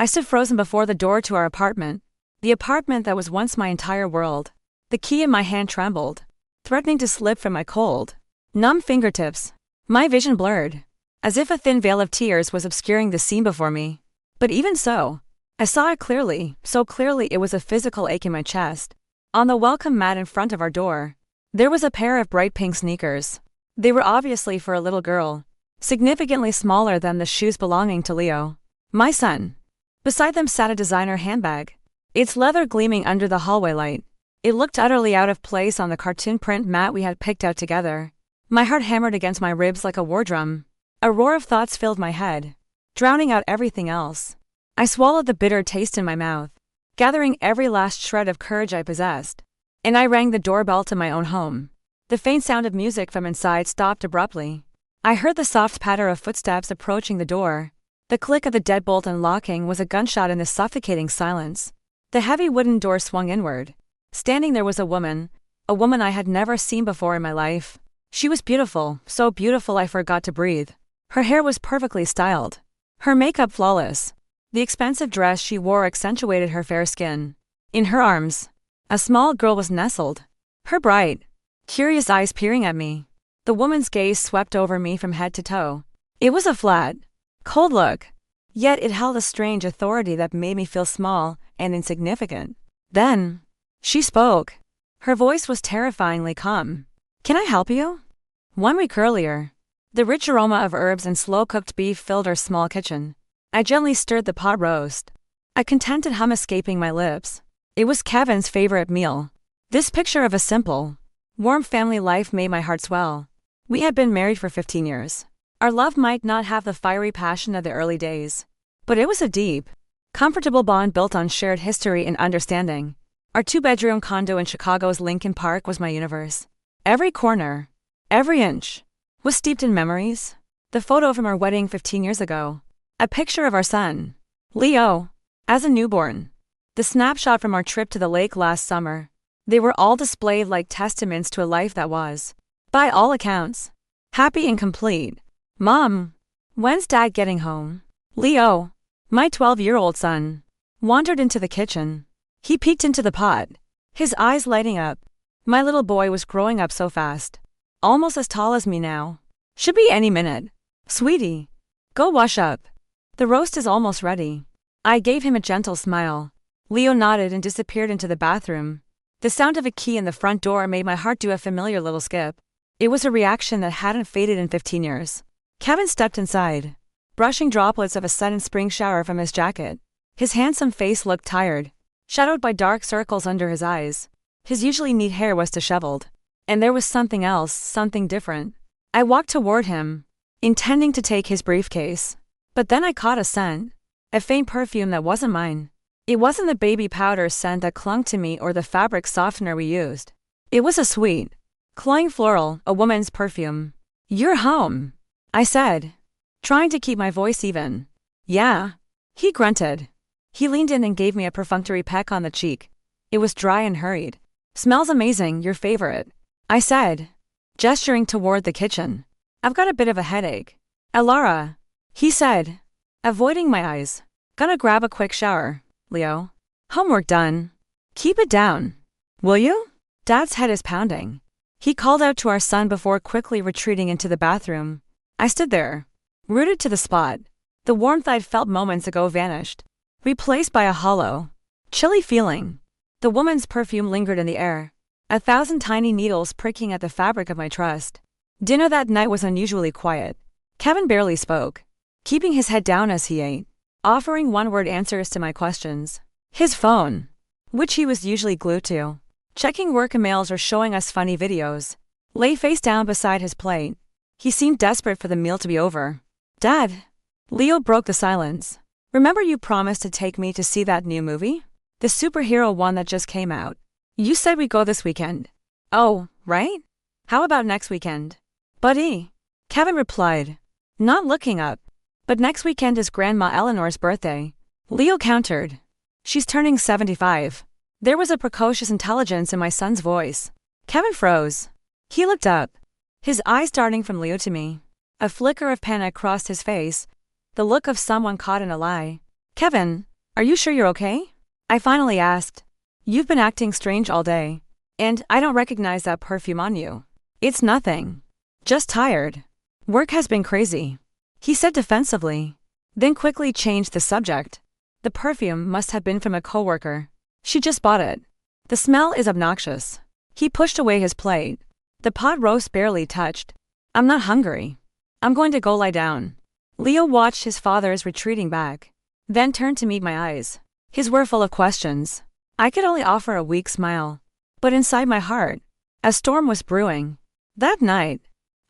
I stood frozen before the door to our apartment. The apartment that was once my entire world. The key in my hand trembled, threatening to slip from my cold, numb fingertips. My vision blurred, as if a thin veil of tears was obscuring the scene before me. But even so, I saw it clearly, so clearly it was a physical ache in my chest. On the welcome mat in front of our door, there was a pair of bright pink sneakers. They were obviously for a little girl, significantly smaller than the shoes belonging to Leo, my son. Beside them sat a designer handbag, its leather gleaming under the hallway light. It looked utterly out of place on the cartoon print mat we had picked out together. My heart hammered against my ribs like a war drum. A roar of thoughts filled my head, drowning out everything else. I swallowed the bitter taste in my mouth, gathering every last shred of courage I possessed. And I rang the doorbell to my own home. The faint sound of music from inside stopped abruptly. I heard the soft patter of footsteps approaching the door. The click of the deadbolt unlocking was a gunshot in the suffocating silence. The heavy wooden door swung inward. Standing there was a woman I had never seen before in my life. She was beautiful, so beautiful I forgot to breathe. Her hair was perfectly styled, her makeup flawless. The expensive dress she wore accentuated her fair skin. In her arms, a small girl was nestled, her bright, curious eyes peering at me. The woman's gaze swept over me from head to toe. It was a flat, cold look, yet it held a strange authority that made me feel small and insignificant. Then, she spoke. Her voice was terrifyingly calm. "Can I help you?" 1 week earlier, the rich aroma of herbs and slow-cooked beef filled our small kitchen. I gently stirred the pot roast, a contented hum escaping my lips. It was Kevin's favorite meal. This picture of a simple, warm family life made my heart swell. We had been married for 15 years. Our love might not have the fiery passion of the early days, but it was a deep, comfortable bond built on shared history and understanding. Our 2-bedroom condo in Chicago's Lincoln Park was my universe. Every corner, every inch, was steeped in memories. The photo from our wedding 15 years ago. A picture of our son, Leo, as a newborn. The snapshot from our trip to the lake last summer. They were all displayed like testaments to a life that was, by all accounts, happy and complete. "Mom, when's Dad getting home?" Leo, my 12-year-old son, wandered into the kitchen. He peeked into the pot, his eyes lighting up. My little boy was growing up so fast, almost as tall as me now. "Should be any minute. Sweetie, go wash up. The roast is almost ready." I gave him a gentle smile. Leo nodded and disappeared into the bathroom. The sound of a key in the front door made my heart do a familiar little skip. It was a reaction that hadn't faded in 15 years. Kevin stepped inside, brushing droplets of a sudden spring shower from his jacket. His handsome face looked tired, shadowed by dark circles under his eyes. His usually neat hair was disheveled. And there was something else, something different. I walked toward him, intending to take his briefcase. But then I caught a scent, a faint perfume that wasn't mine. It wasn't the baby powder scent that clung to me or the fabric softener we used. It was a sweet, cloying floral, a woman's perfume. "You're home," I said, trying to keep my voice even. "Yeah," he grunted. He leaned in and gave me a perfunctory peck on the cheek. It was dry and hurried. "Smells amazing, your favorite," I said, gesturing toward the kitchen. "I've got a bit of a headache." "Elara," he said, avoiding my eyes. "Gonna grab a quick shower, Leo. Homework done. Keep it down, will you?" "Dad's head is pounding," he called out to our son before quickly retreating into the bathroom. I stood there, rooted to the spot. The warmth I'd felt moments ago vanished, replaced by a hollow, chilly feeling. The woman's perfume lingered in the air, 1,000 tiny needles pricking at the fabric of my trust. Dinner that night was unusually quiet. Kevin barely spoke, keeping his head down as he ate, offering one-word answers to my questions. His phone, which he was usually glued to, checking work emails or showing us funny videos, lay face down beside his plate. He seemed desperate for the meal to be over. "Dad," Leo broke the silence. "Remember you promised to take me to see that new movie? The superhero one that just came out. You said we'd go this weekend." "Oh, right? How about next weekend, buddy?" Kevin replied, not looking up. "But next weekend is Grandma Eleanor's birthday," Leo countered. "She's turning 75. There was a precocious intelligence in my son's voice. Kevin froze. He looked up, his eyes darting from Leo to me. A flicker of panic crossed his face, the look of someone caught in a lie. "Kevin, Are you sure you're okay? I finally asked. You've been acting strange all day. And I don't recognize that perfume on you. It's nothing. Just tired. Work has been crazy, he said defensively, then quickly changed the subject. The perfume must have been from a coworker. She just bought it. The smell is obnoxious. He pushed away his plate. The pot roast barely touched. I'm not hungry. I'm going to go lie down. Leo watched his father's retreating back, then turned to meet my eyes. His were full of questions. I could only offer a weak smile. But inside my heart, a storm was brewing. That night,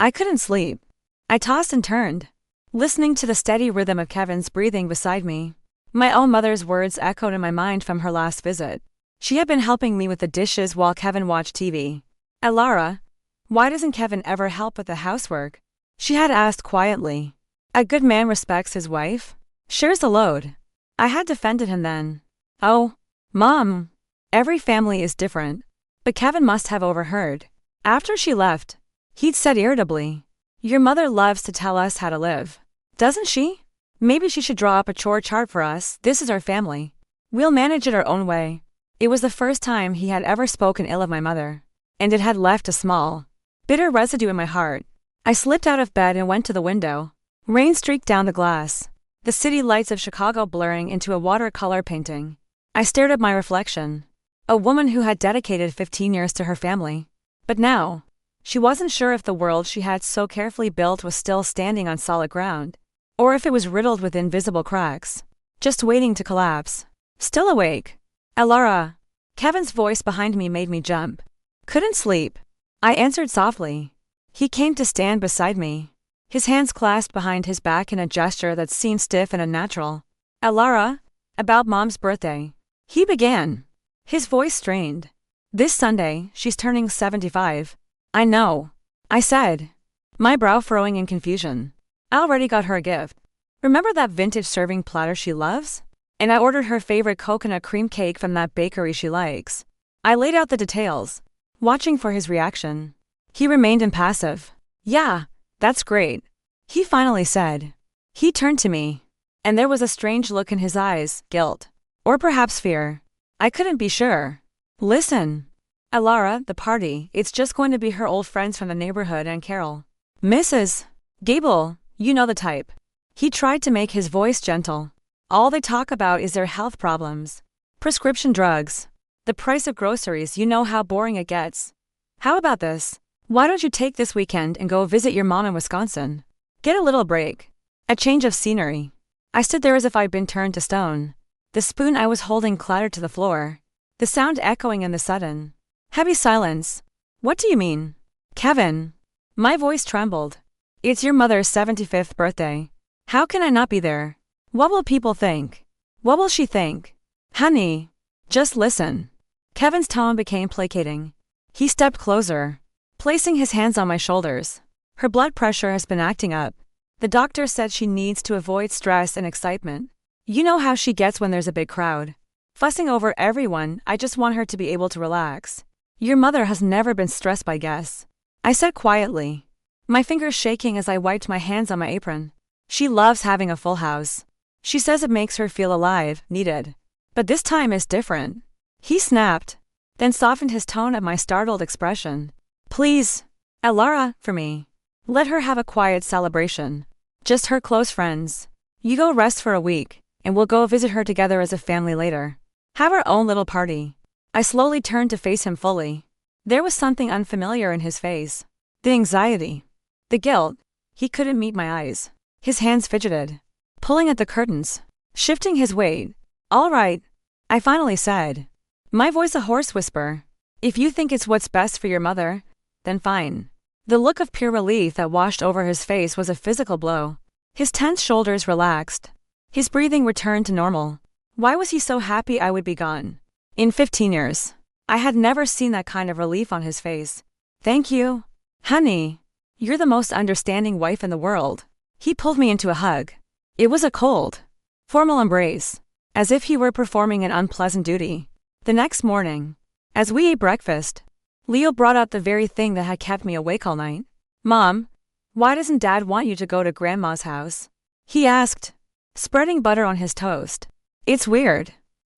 I couldn't sleep. I tossed and turned, listening to the steady rhythm of Kevin's breathing beside me. My own mother's words echoed in my mind from her last visit. She had been helping me with the dishes while Kevin watched TV. Alara, why doesn't Kevin ever help with the housework? She had asked quietly. A good man respects his wife, shares the load. I had defended him then. Oh, Mom, every family is different. But Kevin must have overheard. After she left, he'd said irritably, your mother loves to tell us how to live. Doesn't she? Maybe she should draw up a chore chart for us. This is our family. We'll manage it our own way. It was the first time he had ever spoken ill of my mother, and it had left a small, bitter residue in my heart. I slipped out of bed and went to the window. Rain streaked down the glass, the city lights of Chicago blurring into a watercolor painting. I stared at my reflection, a woman who had dedicated 15 years to her family. But now, she wasn't sure if the world she had so carefully built was still standing on solid ground, or if it was riddled with invisible cracks, just waiting to collapse. Still awake. Alara. Kevin's voice behind me made me jump. Couldn't sleep. I answered softly. He came to stand beside me, his hands clasped behind his back in a gesture that seemed stiff and unnatural. Alara, about Mom's birthday. He began. His voice strained. This Sunday, she's turning 75. I know, I said, my brow furrowing in confusion. I already got her a gift. Remember that vintage serving platter she loves? And I ordered her favorite coconut cream cake from that bakery she likes. I laid out the details, watching for his reaction. He remained impassive. Yeah, that's great, he finally said. He turned to me, and there was a strange look in his eyes, guilt, or perhaps fear. I couldn't be sure. Listen, Alara, the party, it's just going to be her old friends from the neighborhood and Carol. Mrs. Gable, you know the type. He tried to make his voice gentle. All they talk about is their health problems. Prescription drugs. The price of groceries, you know how boring it gets. How about this? Why don't you take this weekend and go visit your mom in Wisconsin? Get a little break. A change of scenery. I stood there as if I'd been turned to stone. The spoon I was holding clattered to the floor, the sound echoing in the sudden, heavy silence. What do you mean? Kevin. My voice trembled. It's your mother's 75th birthday. How can I not be there? What will people think? What will she think? Honey, just listen. Kevin's tone became placating. He stepped closer, placing his hands on my shoulders. Her blood pressure has been acting up. The doctor said she needs to avoid stress and excitement. You know how she gets when there's a big crowd. Fussing over everyone, I just want her to be able to relax. Your mother has never been stressed by guests, I said quietly, my fingers shaking as I wiped my hands on my apron. She loves having a full house. She says it makes her feel alive, needed. But this time is different. He snapped, then softened his tone at my startled expression. Please, Alara, for me. Let her have a quiet celebration. Just her close friends. You go rest for a week, and we'll go visit her together as a family later. Have our own little party. I slowly turned to face him fully. There was something unfamiliar in his face. The anxiety. The guilt. He couldn't meet my eyes. His hands fidgeted, pulling at the curtains, shifting his weight. All right, I finally said, my voice a hoarse whisper. If you think it's what's best for your mother, then fine. The look of pure relief that washed over his face was a physical blow. His tense shoulders relaxed. His breathing returned to normal. Why was he so happy I would be gone? In 15 years, I had never seen that kind of relief on his face. Thank you, honey. You're the most understanding wife in the world. He pulled me into a hug. It was a cold, formal embrace, as if he were performing an unpleasant duty. The next morning, as we ate breakfast, Leo brought out the very thing that had kept me awake all night. Mom, why doesn't Dad want you to go to Grandma's house? He asked, spreading butter on his toast. It's weird.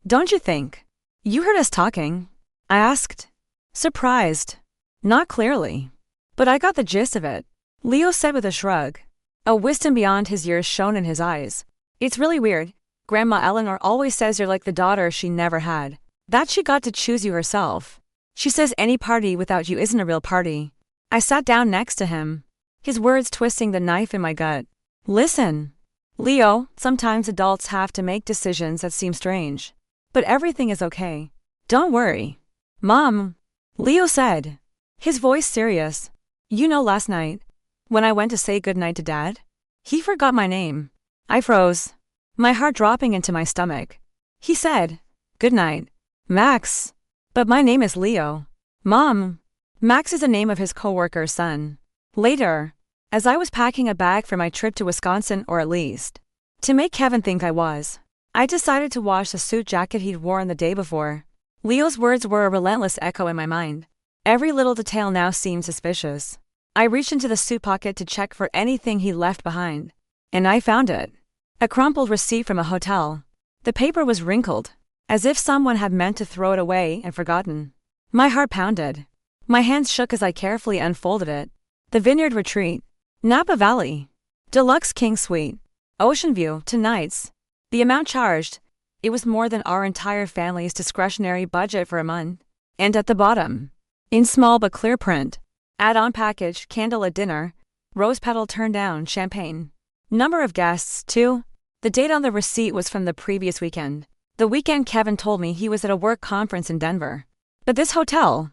Don't you think? You heard us talking? I asked. Surprised. Not clearly. But I got the gist of it. Leo said with a shrug. A wisdom beyond his years shone in his eyes. It's really weird. Grandma Eleanor always says you're like the daughter she never had. That she got to choose you herself. She says any party without you isn't a real party. I sat down next to him. His words twisting the knife in my gut. Listen. Leo, sometimes adults have to make decisions that seem strange. But everything is okay. Don't worry. Mom. Leo said. His voice serious. You know last night, when I went to say goodnight to Dad? He forgot my name. I froze. My heart dropping into my stomach. He said, "Good night, Max." But my name is Leo. Mom. Max is the name of his coworker's son. Later, as I was packing a bag for my trip to Wisconsin, or at least, to make Kevin think I was, I decided to wash the suit jacket he'd worn the day before. Leo's words were a relentless echo in my mind. Every little detail now seemed suspicious. I reached into the suit pocket to check for anything he left behind. And I found it. A crumpled receipt from a hotel. The paper was wrinkled, as if someone had meant to throw it away and forgotten. My heart pounded. My hands shook as I carefully unfolded it. The Vineyard Retreat. Napa Valley. Deluxe King Suite. Ocean View, 2 nights. The amount charged. It was more than our entire family's discretionary budget for a month. And at the bottom, in small but clear print, add-on package, candle at dinner, rose petal turned down, champagne. Number of guests, 2. The date on the receipt was from the previous weekend. The weekend Kevin told me he was at a work conference in Denver. But this hotel,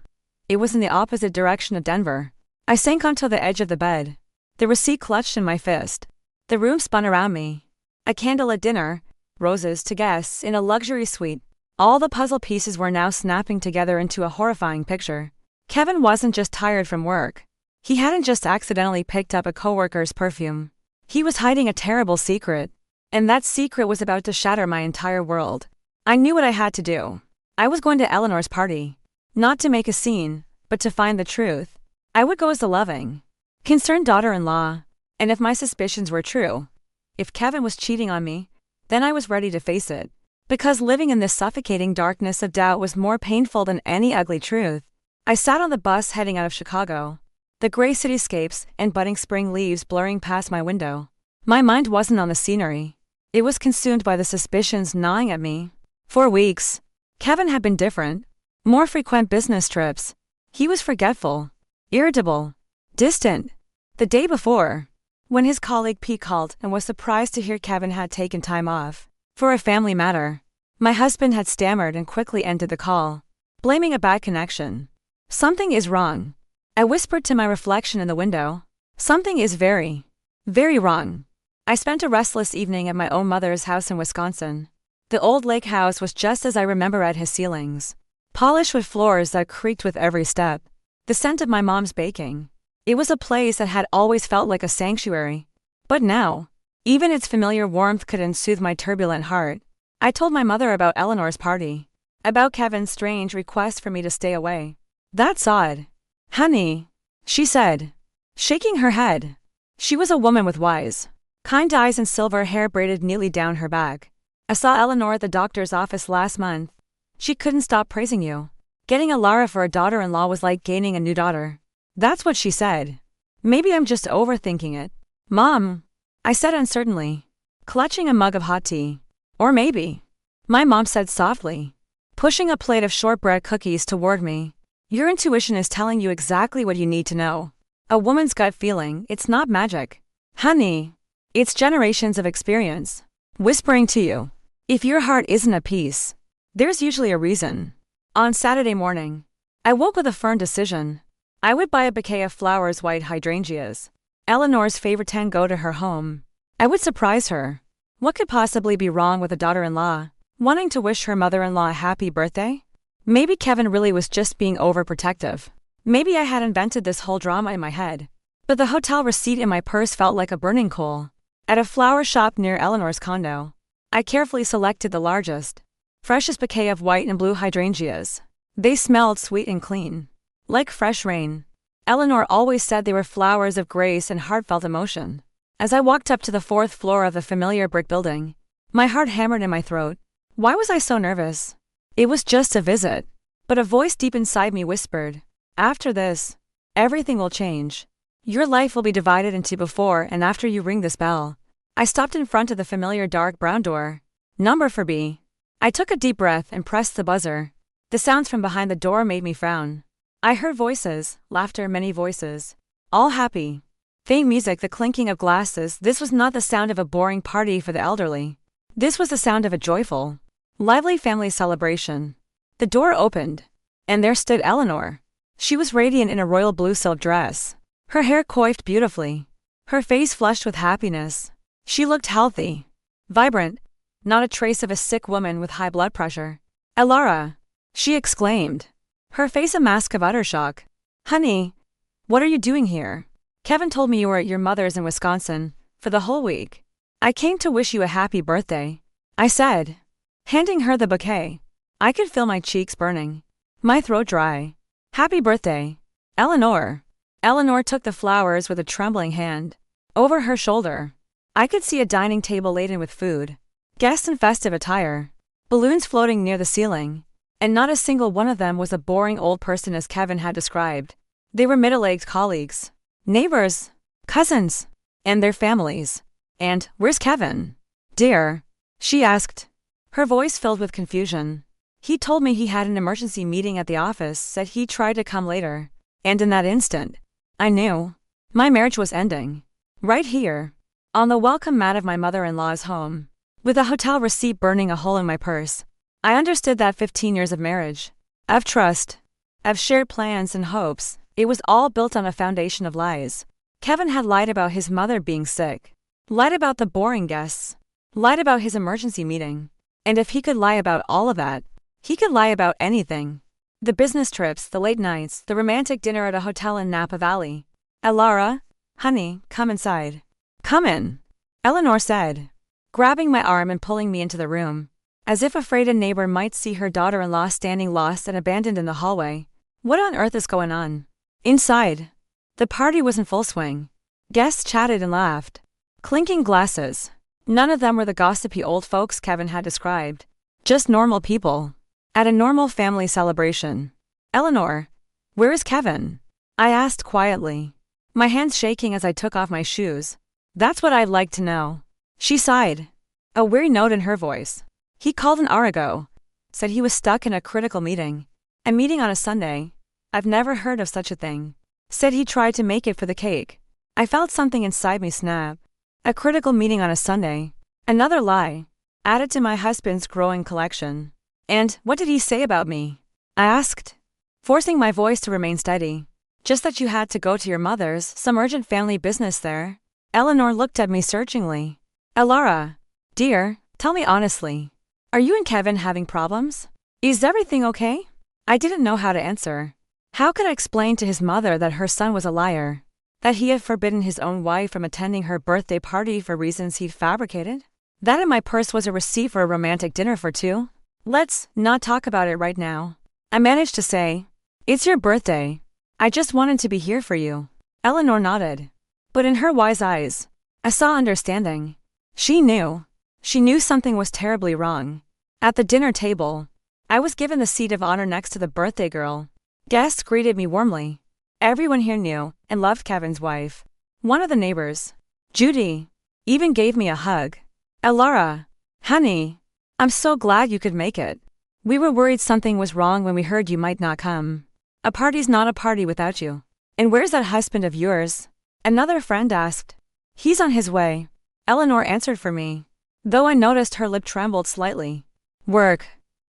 it was in the opposite direction of Denver. I sank onto the edge of the bed. The receipt clutched in my fist. The room spun around me. A candle at dinner, roses to guests in a luxury suite. All the puzzle pieces were now snapping together into a horrifying picture. Kevin wasn't just tired from work. He hadn't just accidentally picked up a coworker's perfume. He was hiding a terrible secret. And that secret was about to shatter my entire world. I knew what I had to do. I was going to Eleanor's party. Not to make a scene, but to find the truth. I would go as the loving, concerned daughter-in-law. And if my suspicions were true, if Kevin was cheating on me, then I was ready to face it. Because living in this suffocating darkness of doubt was more painful than any ugly truth. I sat on the bus heading out of Chicago. The gray cityscapes and budding spring leaves blurring past my window. My mind wasn't on the scenery. It was consumed by the suspicions gnawing at me. For weeks, Kevin had been different. More frequent business trips. He was forgetful, irritable, distant. The day before, when his colleague P called and was surprised to hear Kevin had taken time off for a family matter, my husband had stammered and quickly ended the call, blaming a bad connection. Something is wrong. I whispered to my reflection in the window. Something is very, very wrong. I spent a restless evening at my own mother's house in Wisconsin. The old lake house was just as I remember at his ceilings. Polished with floors that creaked with every step. The scent of my mom's baking. It was a place that had always felt like a sanctuary. But now, even its familiar warmth couldn't soothe my turbulent heart. I told my mother about Eleanor's party. About Kevin's strange request for me to stay away. That's odd. Honey, she said, shaking her head. She was a woman with wise, kind eyes and silver hair braided neatly down her back. I saw Eleanor at the doctor's office last month. She couldn't stop praising you. Getting a Lara for a daughter-in-law was like gaining a new daughter. That's what she said. Maybe I'm just overthinking it. Mom, I said uncertainly, clutching a mug of hot tea. Or maybe, my mom said softly, pushing a plate of shortbread cookies toward me. Your intuition is telling you exactly what you need to know. A woman's gut feeling, it's not magic. Honey, it's generations of experience. Whispering to you. If your heart isn't at peace, there's usually a reason. On Saturday morning, I woke with a firm decision. I would buy a bouquet of flowers, white hydrangeas. Eleanor's favorite 10 go to her home. I would surprise her. What could possibly be wrong with a daughter-in-law wanting to wish her mother-in-law a happy birthday? Maybe Kevin really was just being overprotective. Maybe I had invented this whole drama in my head. But the hotel receipt in my purse felt like a burning coal. At a flower shop near Eleanor's condo, I carefully selected the largest, freshest bouquet of white and blue hydrangeas. They smelled sweet and clean, like fresh rain. Eleanor always said they were flowers of grace and heartfelt emotion. As I walked up to the 4th floor of the familiar brick building, my heart hammered in my throat. Why was I so nervous? It was just a visit. But a voice deep inside me whispered, "After this, everything will change. Your life will be divided into before and after you ring this bell." I stopped in front of the familiar dark brown door. Number for B. I took a deep breath and pressed the buzzer. The sounds from behind the door made me frown. I heard voices, laughter, many voices. All happy. Faint music, the clinking of glasses. This was not the sound of a boring party for the elderly. This was the sound of a joyful, lively family celebration. The door opened, and there stood Eleanor. She was radiant in a royal blue silk dress, her hair coiffed beautifully, her face flushed with happiness. She looked healthy, vibrant, not a trace of a sick woman with high blood pressure. "Elara!" she exclaimed, her face a mask of utter shock. "Honey, what are you doing here? Kevin told me you were at your mother's in Wisconsin for the whole week. I came to wish you a happy birthday," I said, handing her the bouquet. I could feel my cheeks burning, my throat dry. "Happy birthday, Eleanor." Eleanor took the flowers with a trembling hand. Over her shoulder, I could see a dining table laden with food, guests in festive attire, balloons floating near the ceiling, and not a single one of them was a boring old person as Kevin had described. They were middle-aged colleagues, neighbors, cousins, and their families. "And where's Kevin, dear?" she asked, her voice filled with confusion. "He told me he had an emergency meeting at the office, said he'd try to come later." And in that instant, I knew my marriage was ending. Right here, on the welcome mat of my mother-in-law's home, with a hotel receipt burning a hole in my purse. I understood that 15 years of marriage, of trust, of shared plans and hopes, it was all built on a foundation of lies. Kevin had lied about his mother being sick, lied about the boring guests, lied about his emergency meeting. And if he could lie about all of that, he could lie about anything. The business trips, the late nights, the romantic dinner at a hotel in Napa Valley. "Elara, honey, come inside." "Come in," Eleanor said, grabbing my arm and pulling me into the room, as if afraid a neighbor might see her daughter-in-law standing lost and abandoned in the hallway. What on earth is going on? Inside, the party was in full swing. Guests chatted and laughed, clinking glasses. None of them were the gossipy old folks Kevin had described. Just normal people, at a normal family celebration. "Eleanor, where is Kevin?" I asked quietly, my hands shaking as I took off my shoes. "That's what I'd like to know." She sighed, a weary note in her voice. "He called an hour ago, said he was stuck in a critical meeting. A meeting on a Sunday. I've never heard of such a thing. Said he tried to make it for the cake." I felt something inside me snap. A critical meeting on a Sunday. Another lie, added to my husband's growing collection. "And what did he say about me?" I asked, forcing my voice to remain steady. "Just that you had to go to your mother's, some urgent family business there." Eleanor looked at me searchingly. "Elara, dear, tell me honestly. Are you and Kevin having problems? Is everything okay?" I didn't know how to answer. How could I explain to his mother that her son was a liar? That he had forbidden his own wife from attending her birthday party for reasons he'd fabricated? That in my purse was a receipt for a romantic dinner for two? "Let's not talk about it right now," I managed to say. "It's your birthday. I just wanted to be here for you." Eleanor nodded. But in her wise eyes, I saw understanding. She knew. She knew something was terribly wrong. At the dinner table, I was given the seat of honor next to the birthday girl. Guests greeted me warmly. Everyone here knew and loved Kevin's wife. One of the neighbors, Judy, even gave me a hug. "Elara, honey, I'm so glad you could make it. We were worried something was wrong when we heard you might not come. A party's not a party without you." "And where's that husband of yours?" another friend asked. "He's on his way," Eleanor answered for me, though I noticed her lip trembled slightly. "Work.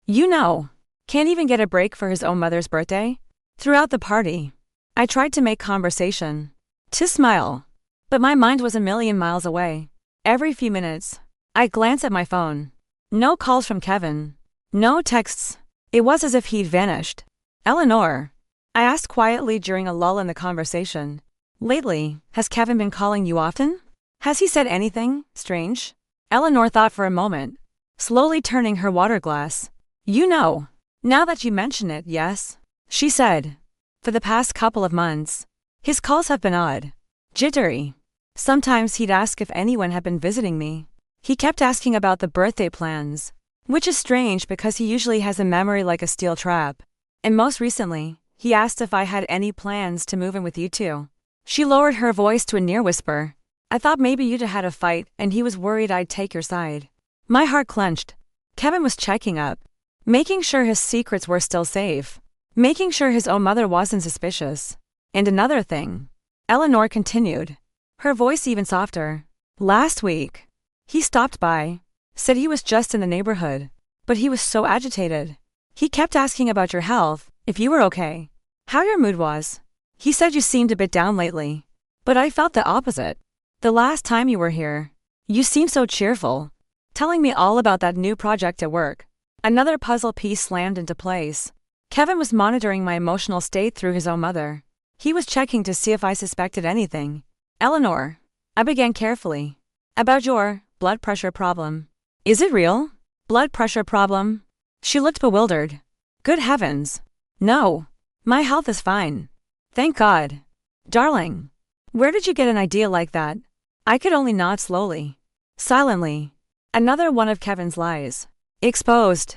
You know. Can't even get a break for his own mother's birthday?" Throughout the party, I tried to make conversation, to smile, but my mind was a million miles away. Every few minutes, I glanced at my phone. No calls from Kevin. No texts. It was as if he'd vanished. "Eleanor," I asked quietly during a lull in the conversation, "lately, has Kevin been calling you often? Has he said anything strange?" Eleanor thought for a moment, slowly turning her water glass. "You know, now that you mention it, yes," she said. "For the past couple of months, his calls have been odd, jittery. Sometimes he'd ask if anyone had been visiting me. He kept asking about the birthday plans, Which is strange because he usually has a memory like a steel trap. And most recently, he asked if I had any plans to move in with you two. She lowered her voice to a near whisper. I thought maybe you'd had a fight and he was worried I'd take your side. My heart clenched. Kevin was checking up, making sure his secrets were still safe, making sure his own mother wasn't suspicious. And another thing, Eleanor continued, her voice even softer. Last week, he stopped by, said he was just in the neighborhood, but he was so agitated. He kept asking about your health, if you were okay, how your mood was. He said you seemed a bit down lately, but I felt the opposite. The last time you were here, you seemed so cheerful, telling me all about that new project at work. Another puzzle piece slammed into place. Kevin was monitoring my emotional state through his own mother. He was checking to see if I suspected anything. Eleanor, I began carefully. About your blood pressure problem. Is it real? Blood pressure problem? She looked bewildered. Good heavens. No. My health is fine. Thank God. Darling, where did you get an idea like that? I could only nod slowly. Silently. Another one of Kevin's lies. Exposed.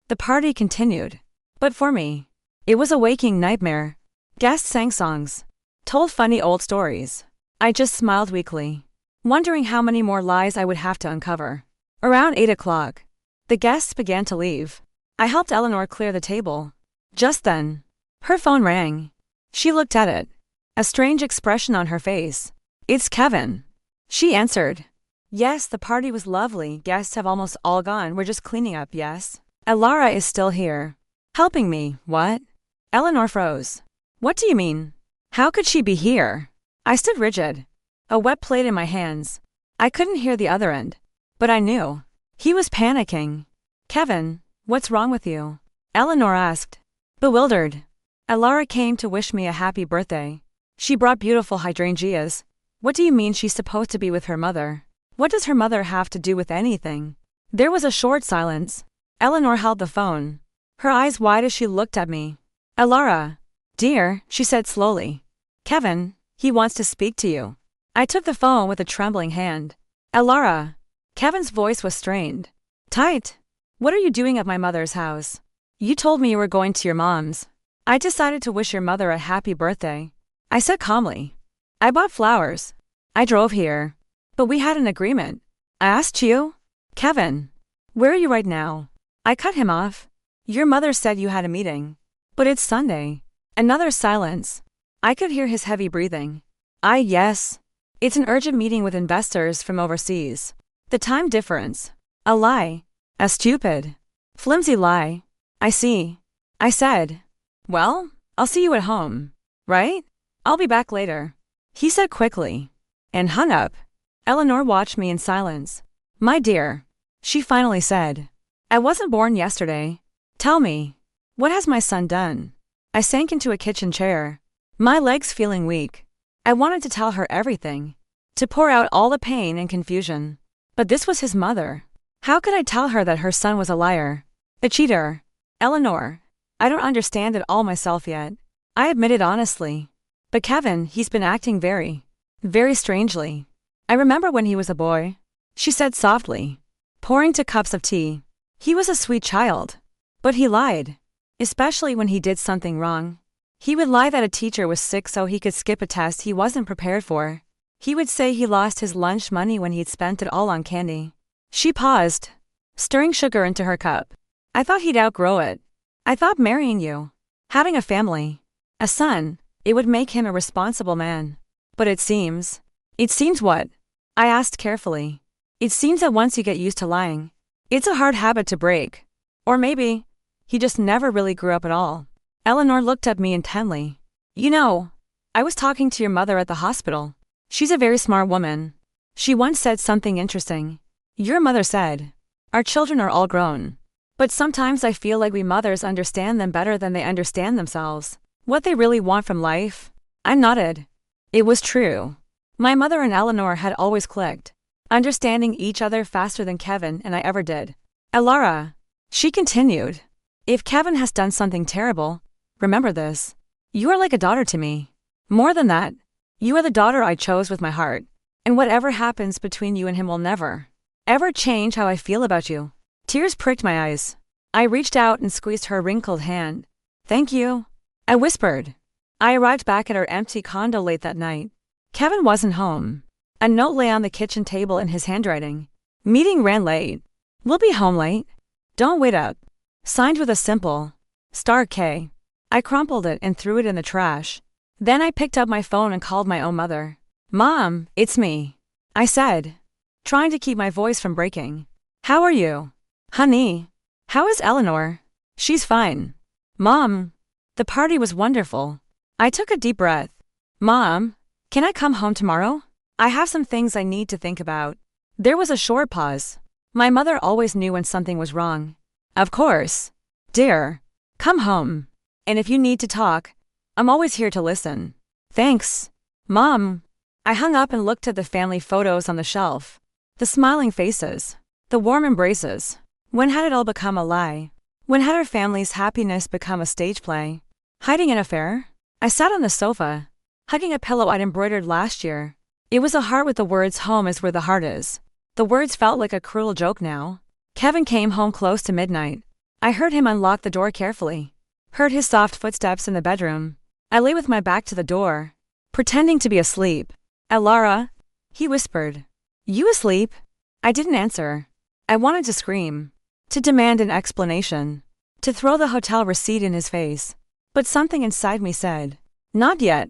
The party continued. But for me, it was a waking nightmare. Guests sang songs, told funny old stories. I just smiled weakly, wondering how many more lies I would have to uncover. Around 8 o'clock, the guests began to leave. I helped Eleanor clear the table. Just then, her phone rang. She looked at it, a strange expression on her face. It's Kevin. She answered. Yes, the party was lovely. Guests have almost all gone. We're just cleaning up, yes? Alara is still here. Helping me, what? Eleanor froze. What do you mean? How could she be here? I stood rigid, a wet plate in my hands. I couldn't hear the other end, but I knew. He was panicking. Kevin, what's wrong with you? Eleanor asked, bewildered. Alara came to wish me a happy birthday. She brought beautiful hydrangeas. What do you mean she's supposed to be with her mother? What does her mother have to do with anything? There was a short silence. Eleanor held the phone, her eyes wide as she looked at me. Alara, dear, she said slowly. Kevin, he wants to speak to you. I took the phone with a trembling hand. Alara. Kevin's voice was strained. Tight. What are you doing at my mother's house? You told me you were going to your mom's. I decided to wish your mother a happy birthday. I said calmly. I bought flowers. I drove here. But we had an agreement. I asked you? Kevin. Where are you right now? I cut him off. Your mother said you had a meeting. But it's Sunday. Another silence. I could hear his heavy breathing. Yes. It's an urgent meeting with investors from overseas. The time difference. A lie. A stupid, flimsy lie. I see. I said. Well, I'll see you at home. Right? I'll be back later. He said quickly. And hung up. Eleanor watched me in silence. My dear. She finally said. I wasn't born yesterday. Tell me. What has my son done? I sank into a kitchen chair, my legs feeling weak. I wanted to tell her everything, to pour out all the pain and confusion. But this was his mother. How could I tell her that her son was a liar? A cheater? Eleanor, I don't understand it all myself yet. I admitted honestly. But Kevin, he's been acting very strangely. I remember when he was a boy. She said softly, pouring 2 cups of tea. He was a sweet child. But he lied. Especially when he did something wrong. He would lie that a teacher was sick so he could skip a test he wasn't prepared for. He would say he lost his lunch money when he'd spent it all on candy. She paused, stirring sugar into her cup. I thought he'd outgrow it. I thought marrying you, having a family, a son, it would make him a responsible man. But it seems what? I asked carefully. It seems that once you get used to lying, it's a hard habit to break. Or maybe he just never really grew up at all. Eleanor looked at me intently. You know, I was talking to your mother at the hospital. She's a very smart woman. She once said something interesting. Your mother said, our children are all grown. But sometimes I feel like we mothers understand them better than they understand themselves. What they really want from life. I nodded. It was true. My mother and Eleanor had always clicked, understanding each other faster than Kevin and I ever did. Alara, she continued. If Kevin has done something terrible, remember this. You are like a daughter to me. More than that, you are the daughter I chose with my heart. And whatever happens between you and him will never, ever change how I feel about you. Tears pricked my eyes. I reached out and squeezed her wrinkled hand. "Thank you," I whispered. I arrived back at our empty condo late that night. Kevin wasn't home. A note lay on the kitchen table in his handwriting. "Meeting ran late. We'll be home late. Don't wait up." Signed with a simple star K. I crumpled it and threw it in the trash. Then I picked up my phone and called my own mother. "Mom, it's me," I said, trying to keep my voice from breaking. "How are you? Honey, how is Eleanor?" "She's fine. Mom, the party was wonderful." I took a deep breath. "Mom, can I come home tomorrow? I have some things I need to think about." There was a short pause. My mother always knew when something was wrong. "Of course. Dear, come home. And if you need to talk, I'm always here to listen." "Thanks, Mom." I hung up and looked at the family photos on the shelf. The smiling faces. The warm embraces. When had it all become a lie? When had our family's happiness become a stage play? Hiding an affair? I sat on the sofa, hugging a pillow I'd embroidered last year. It was a heart with the words "home is where the heart is." The words felt like a cruel joke now. Kevin came home close to midnight. I heard him unlock the door carefully. Heard his soft footsteps in the bedroom. I lay with my back to the door, pretending to be asleep. "Elara," he whispered. "You asleep?" I didn't answer. I wanted to scream, to demand an explanation, to throw the hotel receipt in his face. But something inside me said, "Not yet.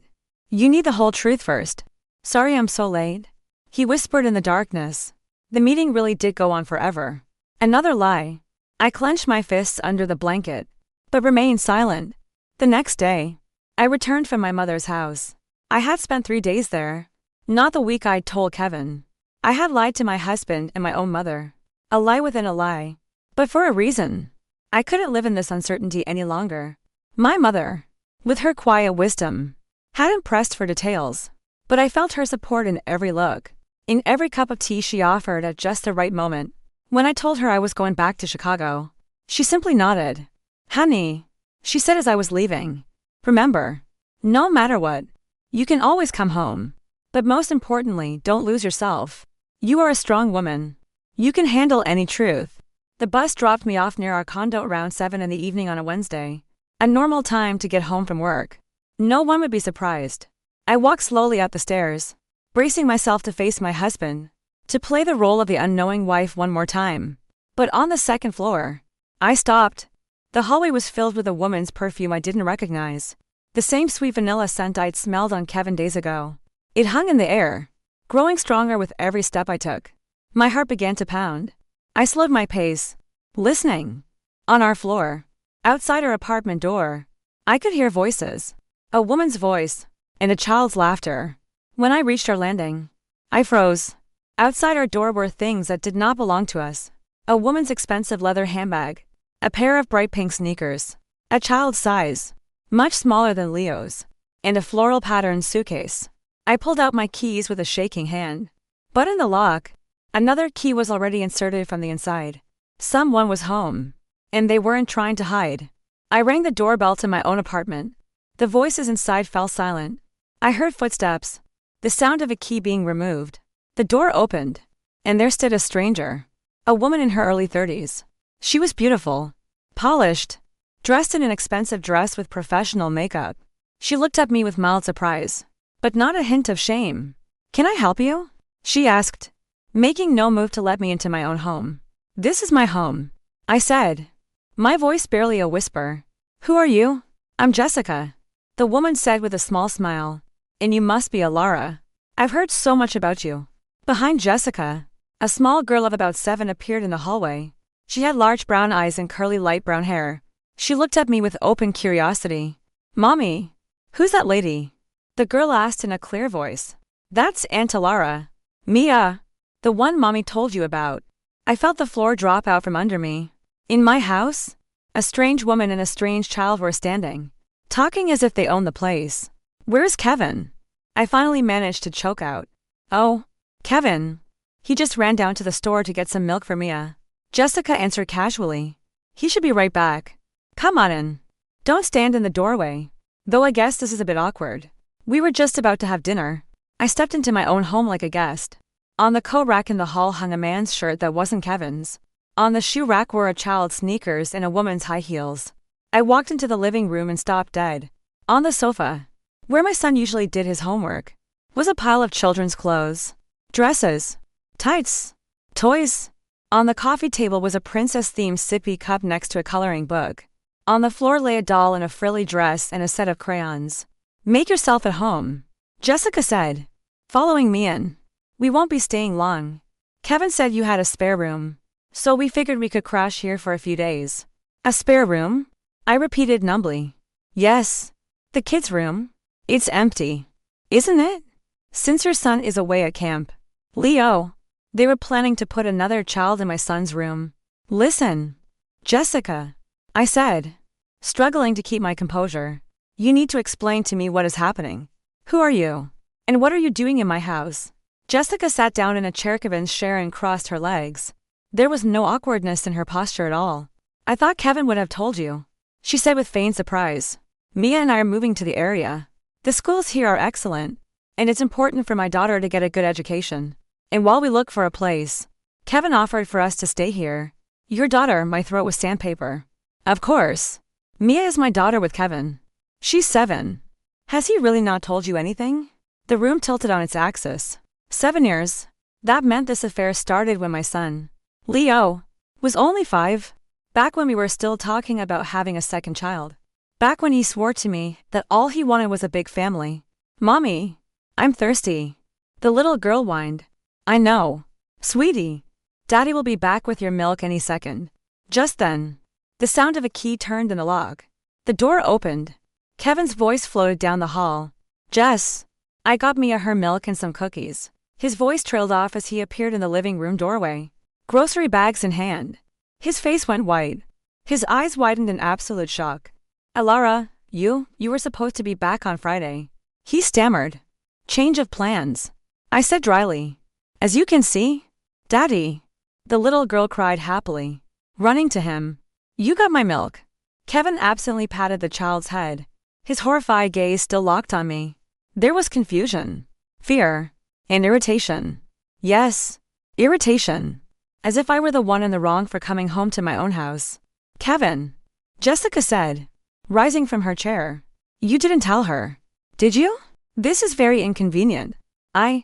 You need the whole truth first." "Sorry I'm so late," he whispered in the darkness. The meeting really did go on forever. Another lie. I clenched my fists under the blanket, but remained silent. The next day, I returned from my mother's house. I had spent 3 days there, not the week I'd told Kevin. I had lied to my husband and my own mother. A lie within a lie. But for a reason. I couldn't live in this uncertainty any longer. My mother, with her quiet wisdom, hadn't pressed for details, but I felt her support in every look, in every cup of tea she offered at just the right moment. When I told her I was going back to Chicago, she simply nodded. "Honey," she said as I was leaving, "remember, no matter what, you can always come home. But most importantly, don't lose yourself. You are a strong woman. You can handle any truth." The bus dropped me off near our condo around 7 in the evening on a Wednesday, a normal time to get home from work. No one would be surprised. I walked slowly up the stairs, bracing myself to face my husband, to play the role of the unknowing wife one more time. But on the second floor, I stopped. The hallway was filled with a woman's perfume I didn't recognize. The same sweet vanilla scent I'd smelled on Kevin days ago. It hung in the air, growing stronger with every step I took. My heart began to pound. I slowed my pace, listening. On our floor, outside our apartment door, I could hear voices. A woman's voice, and a child's laughter. When I reached our landing, I froze. Outside our door were things that did not belong to us. A woman's expensive leather handbag, a pair of bright pink sneakers, a child's size, much smaller than Leo's, and a floral patterned suitcase. I pulled out my keys with a shaking hand. But in the lock, another key was already inserted from the inside. Someone was home, and they weren't trying to hide. I rang the doorbell to my own apartment. The voices inside fell silent. I heard footsteps, the sound of a key being removed. The door opened, and there stood a stranger, a woman in her early 30s. She was beautiful, polished, dressed in an expensive dress with professional makeup. She looked at me with mild surprise, but not a hint of shame. "Can I help you?" she asked, making no move to let me into my own home. "This is my home," I said, my voice barely a whisper. "Who are you?" "I'm Jessica," the woman said with a small smile. "And you must be Elara. I've heard so much about you." Behind Jessica, a small girl of about 7 appeared in the hallway. She had large brown eyes and curly light brown hair. She looked at me with open curiosity. "Mommy, who's that lady?" the girl asked in a clear voice. "That's Aunt Elara. Mia, the one Mommy told you about." I felt the floor drop out from under me. In my house, a strange woman and a strange child were standing, talking as if they owned the place. "Where's Kevin?" I finally managed to choke out. "Oh, Kevin. He just ran down to the store to get some milk for Mia," Jessica answered casually. "He should be right back. Come on in. Don't stand in the doorway. Though I guess this is a bit awkward. We were just about to have dinner." I stepped into my own home like a guest. On the coat rack in the hall hung a man's shirt that wasn't Kevin's. On the shoe rack were a child's sneakers and a woman's high heels. I walked into the living room and stopped dead. On the sofa, where my son usually did his homework, was a pile of children's clothes, dresses, tights, toys. On the coffee table was a princess-themed sippy cup next to a coloring book. On the floor lay a doll in a frilly dress and a set of crayons. "Make yourself at home," Jessica said, following me in. "We won't be staying long. Kevin said you had a spare room, so we figured we could crash here for a few days." "A spare room?" I repeated numbly. "Yes. The kids' room. It's empty, isn't it? Since your son is away at camp." "Leo, they were planning to put another child in my son's room." "Listen, Jessica," I said, struggling to keep my composure. "You need to explain to me what is happening. Who are you? And what are you doing in my house?" Jessica sat down in a chair. Kevin's chair and crossed her legs. There was no awkwardness in her posture at all. "I thought Kevin would have told you," she said with feigned surprise. "Mia and I are moving to the area. The schools here are excellent, and it's important for my daughter to get a good education. And while we look for a place, Kevin offered for us to stay here." "Your daughter," my throat was sandpaper. "Of course. Mia is my daughter with Kevin. She's 7. Has he really not told you anything?" The room tilted on its axis. 7 years. That meant this affair started when my son, Leo, was only 5. Back when we were still talking about having a second child. Back when he swore to me that all he wanted was a big family. "Mommy, I'm thirsty," the little girl whined. "I know. Sweetie, Daddy will be back with your milk any second." Just then, the sound of a key turned in the lock. The door opened. Kevin's voice floated down the hall. "Jess, I got Mia her milk and some cookies." His voice trailed off as he appeared in the living room doorway, grocery bags in hand. His face went white. His eyes widened in absolute shock. "Alara, you were supposed to be back on Friday," he stammered. "Change of plans," I said dryly. "As you can see, Daddy," the little girl cried happily, running to him. "You got my milk." Kevin absently patted the child's head, his horrified gaze still locked on me. There was confusion, fear, and irritation. Yes, irritation. As if I were the one in the wrong for coming home to my own house. "Kevin," Jessica said, rising from her chair. "You didn't tell her, did you?" "This is very inconvenient." I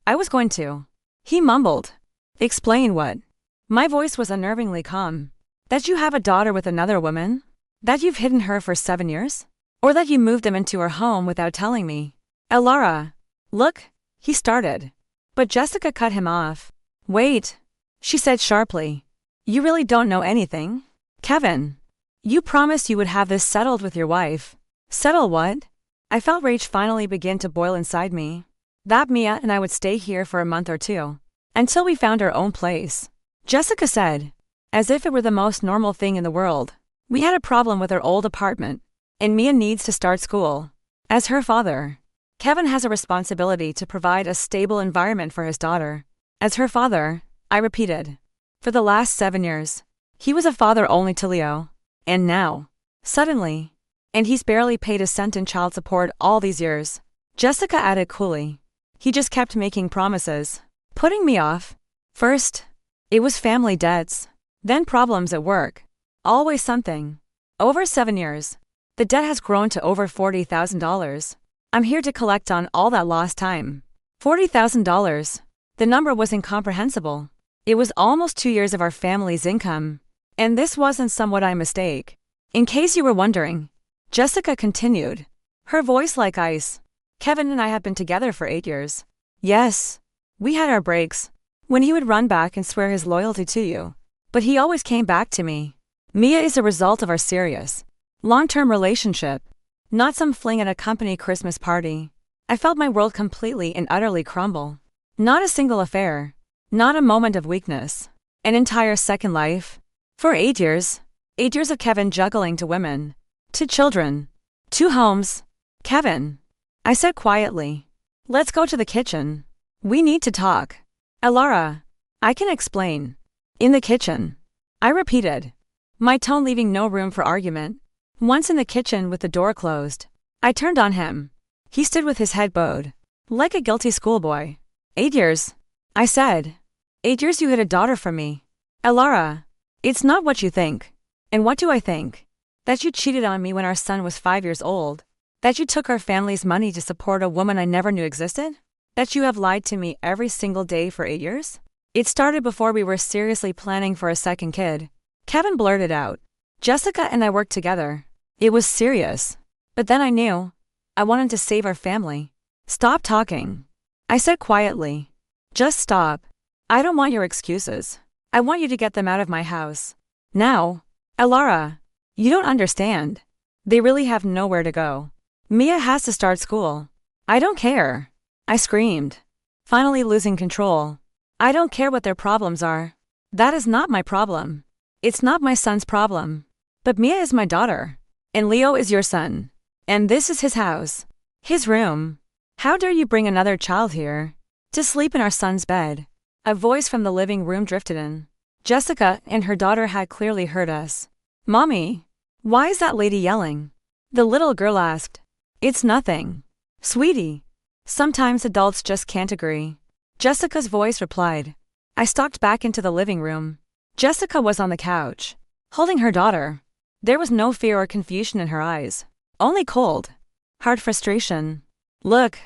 was going to." He mumbled. "Explain what?" My voice was unnervingly calm. "That you have a daughter with another woman? That you've hidden her for 7 years? Or that you moved them into her home without telling me?" "Alara, look," he started. But Jessica cut him off. "Wait," she said sharply. "You really don't know anything? Kevin, you promised you would have this settled with your wife." "Settle what?" I felt rage finally begin to boil inside me. "That Mia and I would stay here for a month or 2. Until we found our own place," Jessica said, as if it were the most normal thing in the world. "We had a problem with our old apartment, and Mia needs to start school. As her father, Kevin has a responsibility to provide a stable environment for his daughter." "As her father," I repeated. For the last 7 years, he was a father only to Leo. And now, suddenly, and he's barely paid a cent in child support all these years, Jessica added coolly. He just kept making promises, putting me off. First, it was family debts, then problems at work. Always something. Over 7 years, the debt has grown to over $40,000. I'm here to collect on all that lost time. $40,000. The number was incomprehensible. It was almost 2 years of our family's income. And this wasn't somewhat a mistake. "In case you were wondering," Jessica continued, her voice like ice. "Kevin and I have been together for 8 years. Yes, we had our breaks, when he would run back and swear his loyalty to you. But he always came back to me. Mia is a result of our serious, long-term relationship, not some fling at a company Christmas party." I felt my world completely and utterly crumble. Not a single affair. Not a moment of weakness. An entire second life. For 8 years. 8 years of Kevin juggling 2 women. 2 children. 2 homes. "Kevin," I said quietly, "let's go to the kitchen. We need to talk." "Alara, I can explain." "In the kitchen," I repeated, my tone leaving no room for argument. Once in the kitchen with the door closed, I turned on him. He stood with his head bowed, like a guilty schoolboy. 8 years, I said. 8 years you hid a daughter from me. "Alara, It's not what you think. And what do I think? That you cheated on me when our son was 5 years old? That you took our family's money to support a woman I never knew existed? That you have lied to me every single day for 8 years? It started before we were seriously planning for a second kid. Kevin blurted out. Jessica and I worked together. It was serious. But then I knew. I wanted to save our family. Stop talking. I said quietly. Just stop. I don't want your excuses. I want you to get them out of my house. Now. Elara. You don't understand. They really have nowhere to go. Mia has to start school. I don't care. I screamed. Finally losing control. I don't care what their problems are. That is not my problem. It's not my son's problem. But Mia is my daughter. And Leo is your son. And this is his house. His room. How dare you bring another child here? To sleep in our son's bed. A voice from the living room drifted in. Jessica and her daughter had clearly heard us. Mommy, why is that lady yelling? The little girl asked. It's nothing. Sweetie. Sometimes adults just can't agree. Jessica's voice replied. I stalked back into the living room. Jessica was on the couch, holding her daughter. There was no fear or confusion in her eyes. Only cold, hard frustration. Look,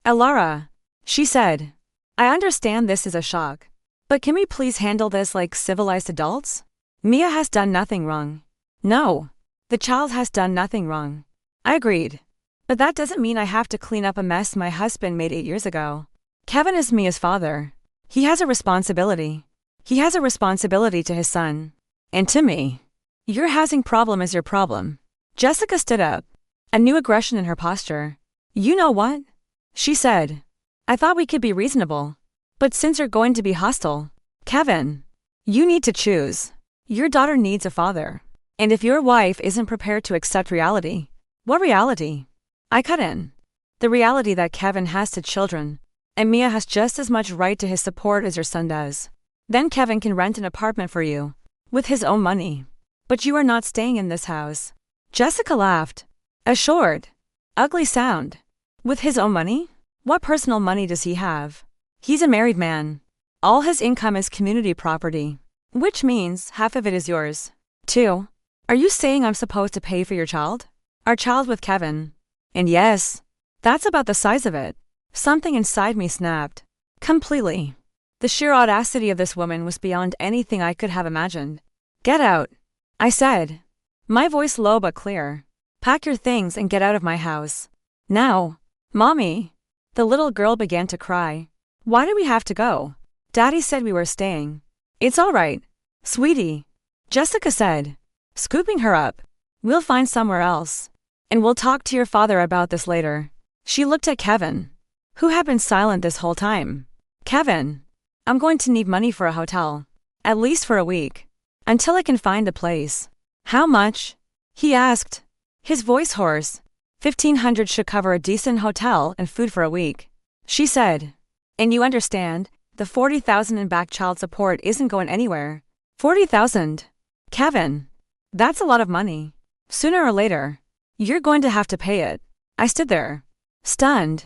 Elara, she said. I understand this is a shock. But can we please handle this like civilized adults? Mia has done nothing wrong. No, the child has done nothing wrong. I agreed. But that doesn't mean I have to clean up a mess my husband made 8 years ago. Kevin is Mia's father. He has a responsibility. He has a responsibility to his son. And to me. Your housing problem is your problem. Jessica stood up, a new aggression in her posture. You know what? She said. I thought we could be reasonable. But since you're going to be hostile, Kevin, you need to choose. Your daughter needs a father. And if your wife isn't prepared to accept reality, what reality? I cut in. The reality that Kevin has to children, and Mia has just as much right to his support as your son does. Then Kevin can rent an apartment for you, with his own money. But you are not staying in this house. Jessica laughed. A short, ugly sound. With his own money? What personal money does he have? He's a married man. All his income is community property, which means half of it is yours. 2. Are you saying I'm supposed to pay for your child? Our child with Kevin. And yes, that's about the size of it. Something inside me snapped. Completely. The sheer audacity of this woman was beyond anything I could have imagined. Get out, I said. My voice low but clear. Pack your things and get out of my house. Now. Mommy. The little girl began to cry. Why do we have to go? Daddy said we were staying. It's all right, sweetie, Jessica said, scooping her up. We'll find somewhere else. And we'll talk to your father about this later. She looked at Kevin, who had been silent this whole time. Kevin, I'm going to need money for a hotel. At least for a week. Until I can find a place. How much? He asked. His voice hoarse. $1,500 should cover a decent hotel and food for a week. She said. And you understand, the $40,000 in back child support isn't going anywhere. $40,000. Kevin. That's a lot of money. Sooner or later, you're going to have to pay it. I stood there, stunned.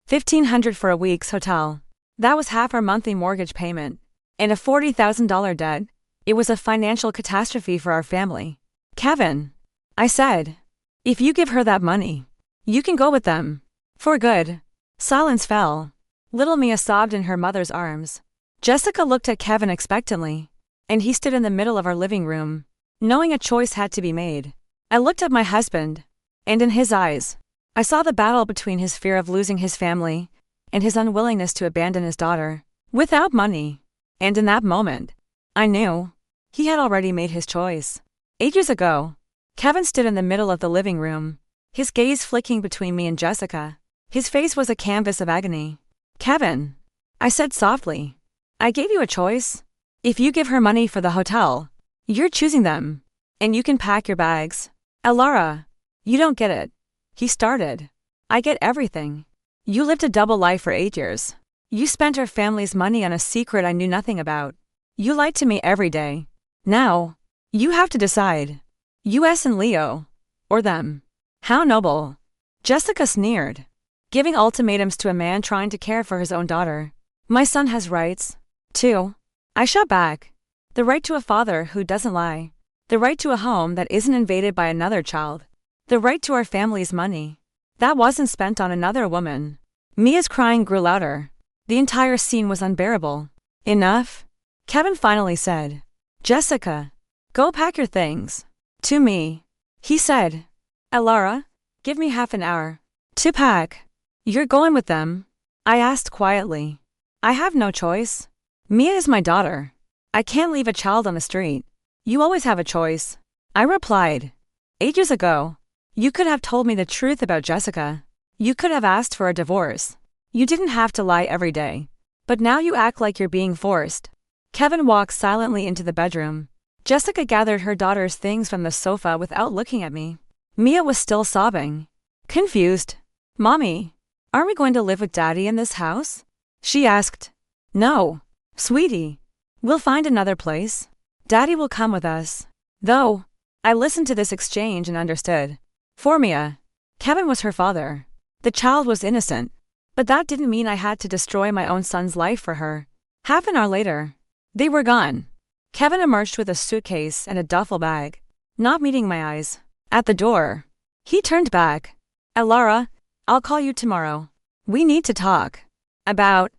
$1,500 for a week's hotel. That was half our monthly mortgage payment. And a $40,000 debt. It was a financial catastrophe for our family. Kevin, I said, if you give her that money, you can go with them. For good. Silence fell. Little Mia sobbed in her mother's arms. Jessica looked at Kevin expectantly. And he stood in the middle of our living room, knowing a choice had to be made. I looked at my husband, and in his eyes, I saw the battle between his fear of losing his family and his unwillingness to abandon his daughter, without money. And in that moment, I knew he had already made his choice. 8 years ago, Kevin stood in the middle of the living room, his gaze flicking between me and Jessica. His face was a canvas of agony. Kevin, I said softly, I gave you a choice. If you give her money for the hotel, you're choosing them. And you can pack your bags. Elara, you don't get it. He started. I get everything. You lived a double life for 8 years. You spent our family's money on a secret I knew nothing about. You lied to me every day. Now, you have to decide. US and Leo. Or them. How noble. Jessica sneered. Giving ultimatums to a man trying to care for his own daughter. My son has rights, too. I shot back. The right to a father who doesn't lie. The right to a home that isn't invaded by another child. The right to our family's money that wasn't spent on another woman. Mia's crying grew louder. The entire scene was unbearable. Enough? Kevin finally said. Jessica, go pack your things. To me. He said. Elara, give me half an hour. To pack. You're going with them? I asked quietly. I have no choice. Mia is my daughter. I can't leave a child on the street. You always have a choice. I replied. Ages ago. You could have told me the truth about Jessica. You could have asked for a divorce. You didn't have to lie every day. But now you act like you're being forced. Kevin walked silently into the bedroom. Jessica gathered her daughter's things from the sofa without looking at me. Mia was still sobbing. Confused. Mommy, aren't we going to live with Daddy in this house? She asked. No, sweetie. We'll find another place. Daddy will come with us. Though, I listened to this exchange and understood. For Mia, Kevin was her father. The child was innocent. But that didn't mean I had to destroy my own son's life for her. Half an hour later, they were gone. Kevin emerged with a suitcase and a duffel bag, not meeting my eyes. At the door, he turned back. Elara, I'll call you tomorrow. We need to talk. About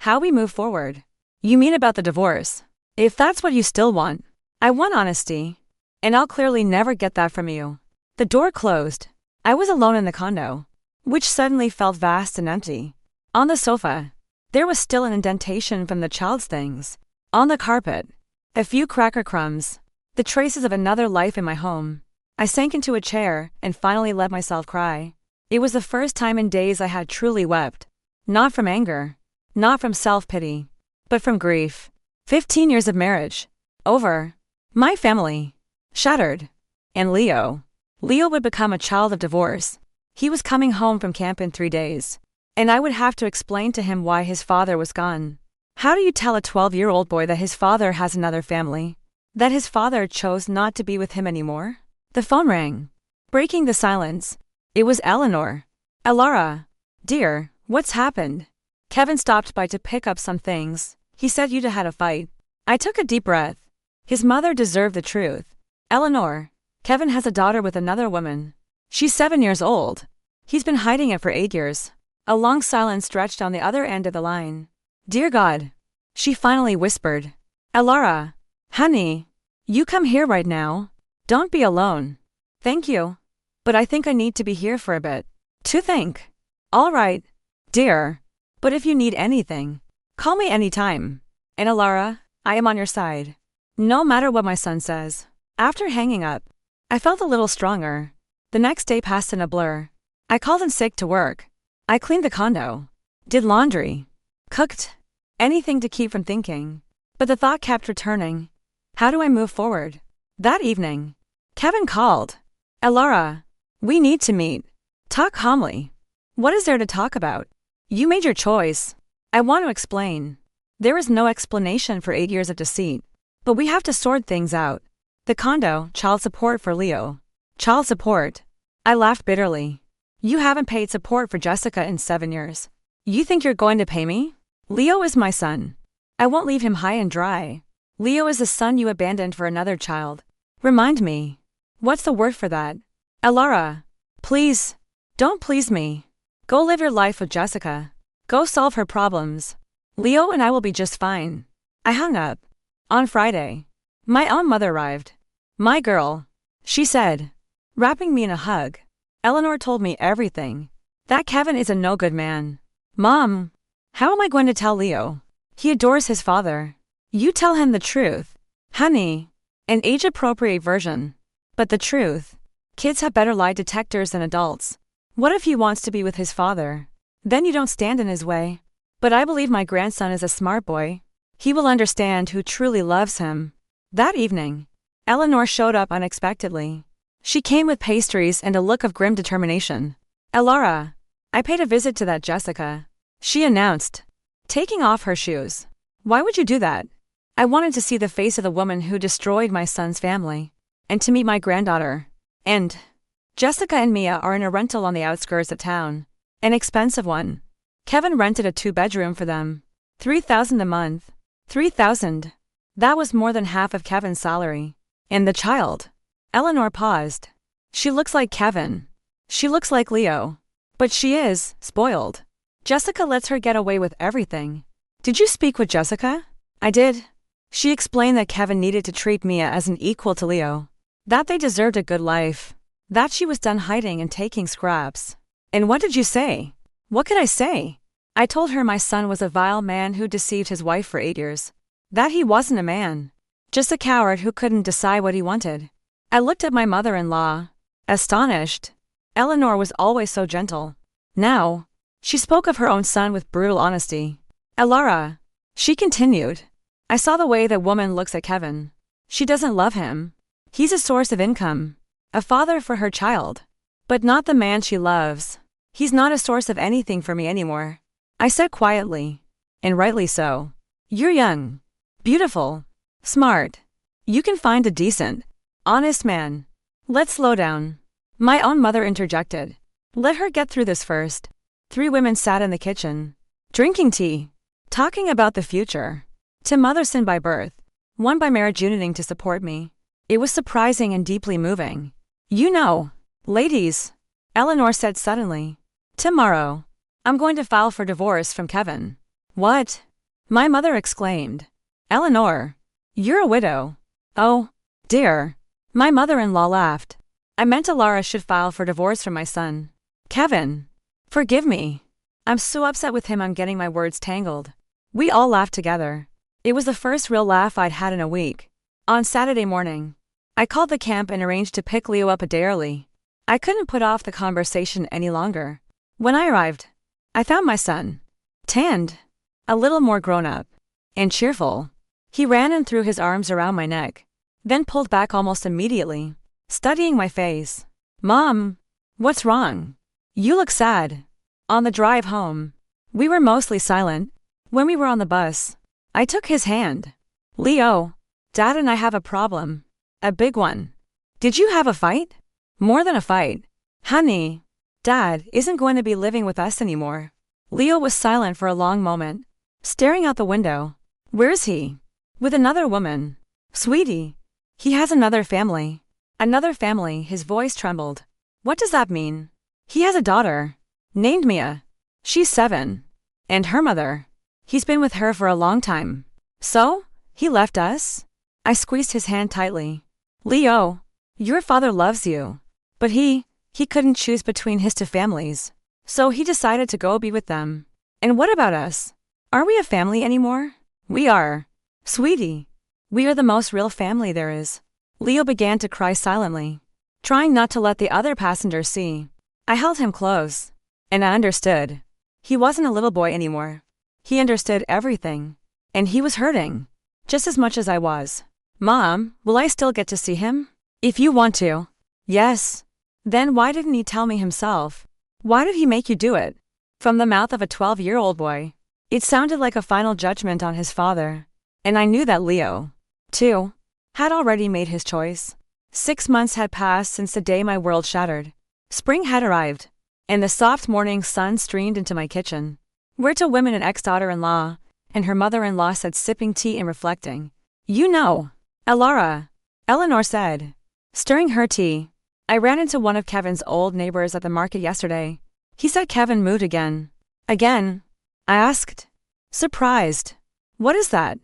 how we move forward. You mean about the divorce? If that's what you still want. I want honesty. And I'll clearly never get that from you. The door closed. I was alone in the condo, which suddenly felt vast and empty. On the sofa, there was still an indentation from the child's things. On the carpet, a few cracker crumbs, the traces of another life in my home. I sank into a chair and finally let myself cry. It was the first time in days I had truly wept. Not from anger, not from self-pity, but from grief. 15 years of marriage. Over. My family. Shattered. And Leo. Leo would become a child of divorce. He was coming home from camp in 3 days. And I would have to explain to him why his father was gone. How do you tell a 12-year-old boy that his father has another family? That his father chose not to be with him anymore? The phone rang. Breaking the silence. It was Eleanor. Elara. Dear, what's happened? Kevin stopped by to pick up some things. He said you'd had a fight. I took a deep breath. His mother deserved the truth. Eleanor. Kevin has a daughter with another woman. She's 7 years old. He's been hiding it for 8 years. A long silence stretched on the other end of the line. Dear God. She finally whispered. Elara. Honey. You come here right now. Don't be alone. Thank you. But I think I need to be here for a bit. To think. All right. Dear. But if you need anything, call me anytime. And Elara, I am on your side. No matter what my son says. After hanging up, I felt a little stronger. The next day passed in a blur. I called in sick to work. I cleaned the condo. Did laundry. Cooked. Anything to keep from thinking. But the thought kept returning. How do I move forward? That evening, Kevin called. Elara, we need to meet. Talk calmly. What is there to talk about? You made your choice. I want to explain. There is no explanation for 8 years of deceit. But we have to sort things out. The condo, child support for Leo. Child support. I laughed bitterly. You haven't paid support for Jessica in 7 years. You think you're going to pay me? Leo is my son. I won't leave him high and dry. Leo is the son you abandoned for another child. Remind me. What's the word for that? Elara. Please. Don't please me. Go live your life with Jessica. Go solve her problems. Leo and I will be just fine. I hung up. On Friday, my own mother arrived. My girl, she said, wrapping me in a hug. Eleanor told me everything. That Kevin is a no-good man. Mom, how am I going to tell Leo? He adores his father. You tell him the truth. Honey, an age-appropriate version. But the truth. Kids have better lie detectors than adults. What if he wants to be with his father? Then you don't stand in his way. But I believe my grandson is a smart boy. He will understand who truly loves him. That evening, Eleanor showed up unexpectedly. She came with pastries and a look of grim determination. Elara, I paid a visit to that Jessica, she announced, taking off her shoes. Why would you do that? I wanted to see the face of the woman who destroyed my son's family, and to meet my granddaughter. And Jessica and Mia are in a rental on the outskirts of town. An expensive one. Kevin rented a 2-bedroom for them. $3,000 a month. $3,000. That was more than half of Kevin's salary. And the child? Eleanor paused. She looks like Kevin. She looks like Leo. But she is spoiled. Jessica lets her get away with everything. Did you speak with Jessica? I did. She explained that Kevin needed to treat Mia as an equal to Leo. That they deserved a good life. That she was done hiding and taking scraps. And what did you say? What could I say? I told her my son was a vile man who deceived his wife for 8 years. That he wasn't a man. Just a coward who couldn't decide what he wanted. I looked at my mother-in-law, astonished. Eleanor was always so gentle. Now, she spoke of her own son with brutal honesty. Elara, she continued. I saw the way that woman looks at Kevin. She doesn't love him. He's a source of income. A father for her child. But not the man she loves. He's not a source of anything for me anymore. I said quietly. And rightly so. You're young. Beautiful. Smart. You can find a decent, honest man. Let's slow down. My own mother interjected. Let her get through this first. 3 women sat in the kitchen, drinking tea, talking about the future. Tim Motherson by birth, one by marriage uniting to support me. It was surprising and deeply moving. You know, ladies, Eleanor said suddenly. Tomorrow, I'm going to file for divorce from Kevin. What? My mother exclaimed. Eleanor, you're a widow. Oh, dear. My mother-in-law laughed. I meant Elara should file for divorce from my son. Kevin. Forgive me. I'm so upset with him I'm getting my words tangled. We all laughed together. It was the first real laugh I'd had in a week. On Saturday morning, I called the camp and arranged to pick Leo up a day early. I couldn't put off the conversation any longer. When I arrived, I found my son. Tanned. A little more grown up. And cheerful. He ran and threw his arms around my neck. Then pulled back almost immediately, studying my face. Mom, what's wrong? You look sad. On the drive home, we were mostly silent. When we were on the bus, I took his hand. Leo, Dad and I have a problem. A big one. Did you have a fight? More than a fight. Honey, Dad isn't going to be living with us anymore. Leo was silent for a long moment, staring out the window. Where's he? With another woman. Sweetie, he has another family. Another family, his voice trembled. What does that mean? He has a daughter, named Mia. She's 7. And her mother. He's been with her for a long time. So, he left us? I squeezed his hand tightly. Leo, your father loves you. But he couldn't choose between his 2 families. So he decided to go be with them. And what about us? Are we a family anymore? We are. Sweetie, we are the most real family there is. Leo began to cry silently, trying not to let the other passengers see. I held him close. And I understood. He wasn't a little boy anymore. He understood everything. And he was hurting. Just as much as I was. Mom, will I still get to see him? If you want to. Yes. Then why didn't he tell me himself? Why did he make you do it? From the mouth of a 12-year-old boy. It sounded like a final judgment on his father. And I knew that Leo, too, had already made his choice. 6 months had passed since the day my world shattered. Spring had arrived. And the soft morning sun streamed into my kitchen. Where 2 women, an ex-daughter-in-law, and her mother-in-law sat sipping tea and reflecting. You know, Elara, Eleanor said, stirring her tea. I ran into one of Kevin's old neighbors at the market yesterday. He said Kevin moved again. Again? I asked. Surprised. What is that?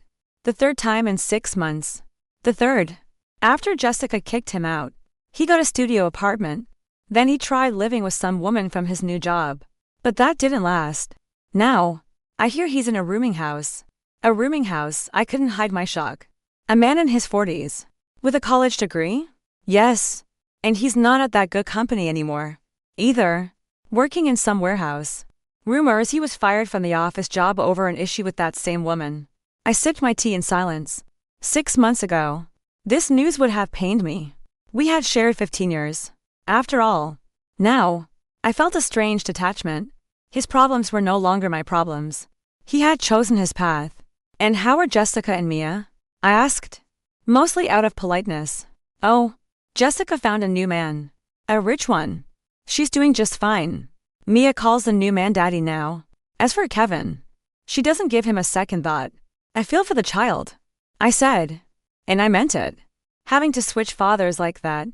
The 3rd time in 6 months. The 3rd. After Jessica kicked him out, he got a studio apartment. Then he tried living with some woman from his new job. But that didn't last. Now, I hear he's in a rooming house. A rooming house, I couldn't hide my shock. A man in his 40s. With a college degree? Yes. And he's not at that good company anymore. Either. Working in some warehouse. Rumors he was fired from the office job over an issue with that same woman. I sipped my tea in silence. 6 months ago, this news would have pained me. We had shared 15 years. After all. Now, I felt a strange detachment. His problems were no longer my problems. He had chosen his path. And how are Jessica and Mia? I asked. Mostly out of politeness. Oh, Jessica found a new man. A rich one. She's doing just fine. Mia calls the new man daddy now. As for Kevin, she doesn't give him a second thought. I feel for the child. I said. And I meant it. Having to switch fathers like that.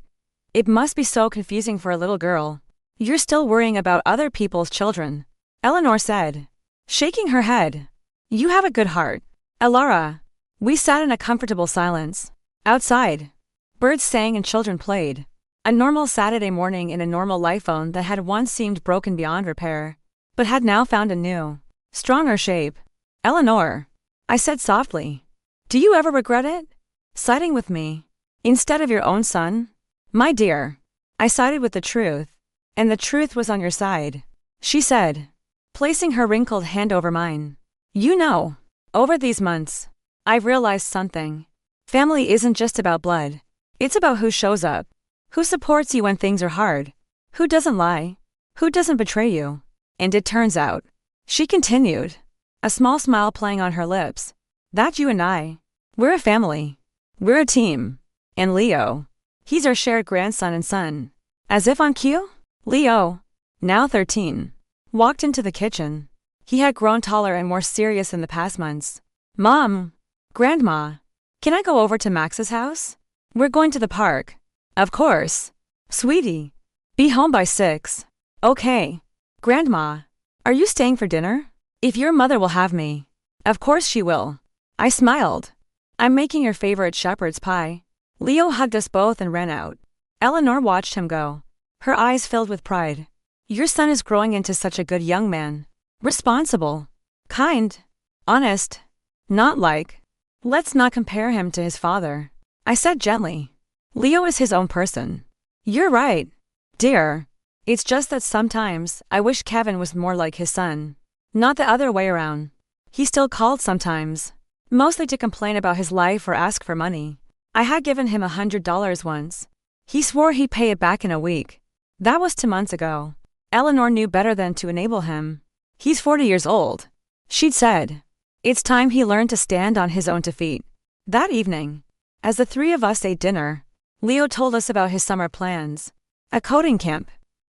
It must be so confusing for a little girl. You're still worrying about other people's children, Eleanor said, shaking her head. You have a good heart, Elara. We sat in a comfortable silence. Outside, birds sang and children played. A normal Saturday morning in a normal iPhone that had once seemed broken beyond repair, but had now found a new, stronger shape. Eleanor, I said softly. Do you ever regret it? Siding with me, instead of your own son? My dear, I sided with the truth, and the truth was on your side, she said, placing her wrinkled hand over mine. You know, over these months, I've realized something. Family isn't just about blood. It's about who shows up, who supports you when things are hard, who doesn't lie, who doesn't betray you. And it turns out, she continued, a small smile playing on her lips, that you and I, we're a family. We're a team. And Leo, he's our shared grandson and son. As if on cue, Leo, now 13, walked into the kitchen. He had grown taller and more serious in the past months. Mom, Grandma, can I go over to Max's house? We're going to the park. Of course. Sweetie, be home by 6. Okay. Grandma, are you staying for dinner? If your mother will have me. Of course she will. I smiled. I'm making your favorite shepherd's pie. Leo hugged us both and ran out. Eleanor watched him go. Her eyes filled with pride. Your son is growing into such a good young man. Responsible. Kind. Honest. Not like. Let's not compare him to his father. I said gently. Leo is his own person. You're right, dear. It's just that sometimes I wish Kevin was more like his son. Not the other way around. He still called sometimes. Mostly to complain about his life or ask for money. I had given him $100 once. He swore he'd pay it back in a week. That was 2 months ago. Eleanor knew better than to enable him. He's 40 years old, she'd said. It's time he learned to stand on his own 2 feet. That evening, as the 3 of us ate dinner, Leo told us about his summer plans. A coding camp.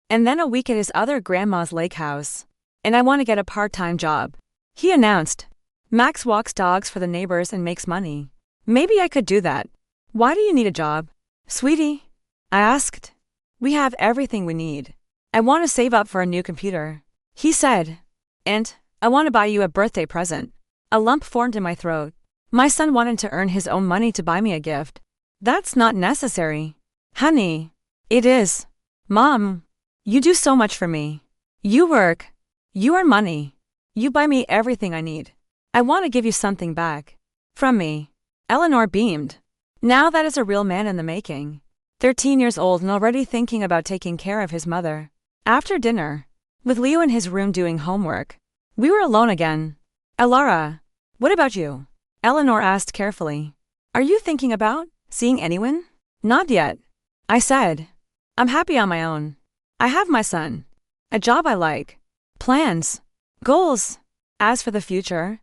And then a week at his other grandma's lake house. And I want to get a part-time job, he announced. Max walks dogs for the neighbors and makes money. Maybe I could do that. Why do you need a job, sweetie? I asked. We have everything we need. I want to save up for a new computer, he said. And I want to buy you a birthday present. A lump formed in my throat. My son wanted to earn his own money to buy me a gift. That's not necessary. Honey, it is. Mom, you do so much for me. You work. You earn money. You buy me everything I need. I want to give you something back. From me. Eleanor beamed. Now that is a real man in the making. 13 years old and already thinking about taking care of his mother. After dinner, with Leo in his room doing homework, we were alone again. Elara, what about you? Eleanor asked carefully. Are you thinking about seeing anyone? Not yet, I said. I'm happy on my own. I have my son. A job I like. Plans. Goals. As for the future,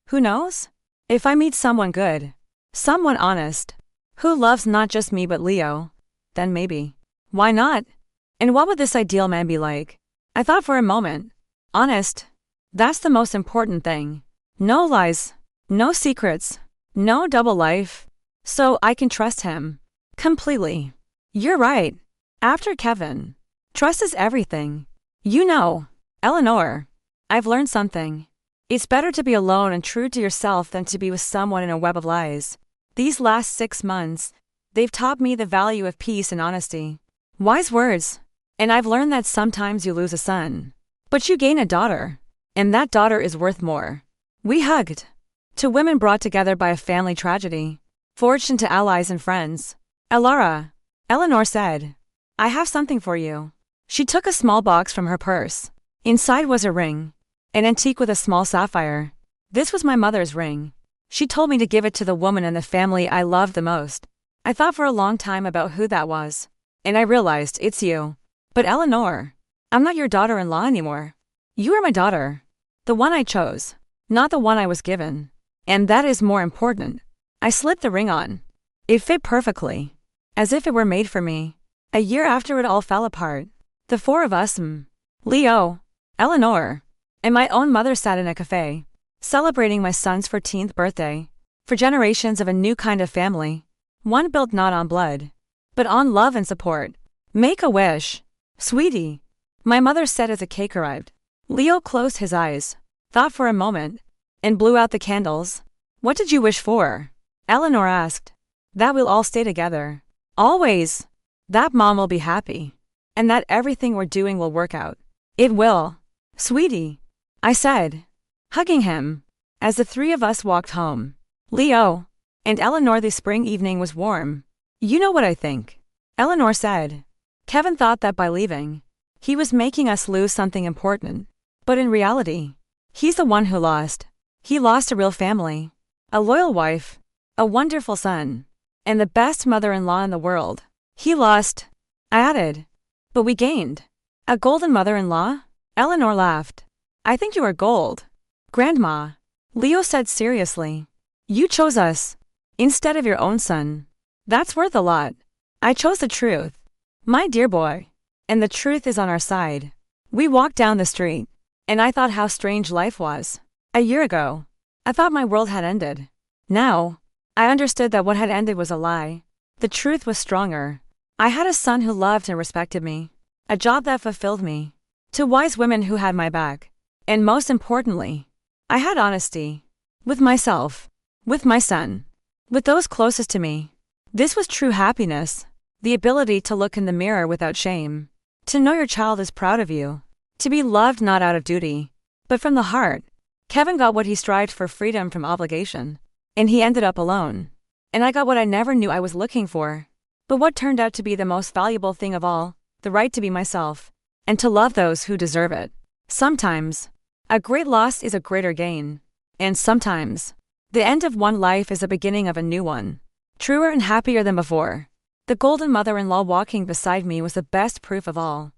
who knows? If I meet someone good, someone honest, who loves not just me but Leo, then maybe. Why not? And what would this ideal man be like? I thought for a moment. Honest. That's the most important thing. No lies. No secrets. No double life. So I can trust him. Completely. You're right. After Kevin. Trust is everything. You know, Eleanor, I've learned something. It's better to be alone and true to yourself than to be with someone in a web of lies. These last 6 months, they've taught me the value of peace and honesty. Wise words. And I've learned that sometimes you lose a son, but you gain a daughter. And that daughter is worth more. We hugged. 2 women brought together by a family tragedy, forged into allies and friends. Elara, Eleanor said, I have something for you. She took a small box from her purse. Inside was a ring. An antique with a small sapphire. This was my mother's ring. She told me to give it to the woman in the family I loved the most. I thought for a long time about who that was. And I realized it's you. But Eleanor, I'm not your daughter-in-law anymore. You are my daughter. The one I chose. Not the one I was given. And that is more important. I slipped the ring on. It fit perfectly. As if it were made for me. A year after it all fell apart. The 4 of us, Leo, Eleanor, and my own mother sat in a cafe, celebrating my son's 14th birthday. For generations of a new kind of family. One built not on blood, but on love and support. Make a wish, sweetie, my mother said as the cake arrived. Leo closed his eyes, thought for a moment, and blew out the candles. What did you wish for? Eleanor asked. That we'll all stay together. Always. That Mom will be happy. And that everything we're doing will work out. It will. Sweetie, I said, hugging him, as the three of us walked home. Leo and Eleanor, the spring evening was warm. You know what I think, Eleanor said. Kevin thought that by leaving, he was making us lose something important. But in reality, he's the one who lost. He lost a real family, a loyal wife, a wonderful son, and the best mother-in-law in the world. He lost, I added. But we gained. A golden mother-in-law? Eleanor laughed. I think you are gold, Grandma, Leo said seriously. You chose us, instead of your own son. That's worth a lot. I chose the truth, my dear boy. And the truth is on our side. We walked down the street, and I thought how strange life was. A year ago, I thought my world had ended. Now, I understood that what had ended was a lie. The truth was stronger. I had a son who loved and respected me, a job that fulfilled me, two wise women who had my back, and most importantly, I had honesty. With myself, with my son, with those closest to me. This was true happiness, the ability to look in the mirror without shame, to know your child is proud of you, to be loved not out of duty, but from the heart. Kevin got what he strived for, freedom from obligation, and he ended up alone. And I got what I never knew I was looking for. But what turned out to be the most valuable thing of all, the right to be myself, and to love those who deserve it. Sometimes, a great loss is a greater gain. And sometimes, the end of one life is the beginning of a new one, truer and happier than before. The golden mother-in-law walking beside me was the best proof of all.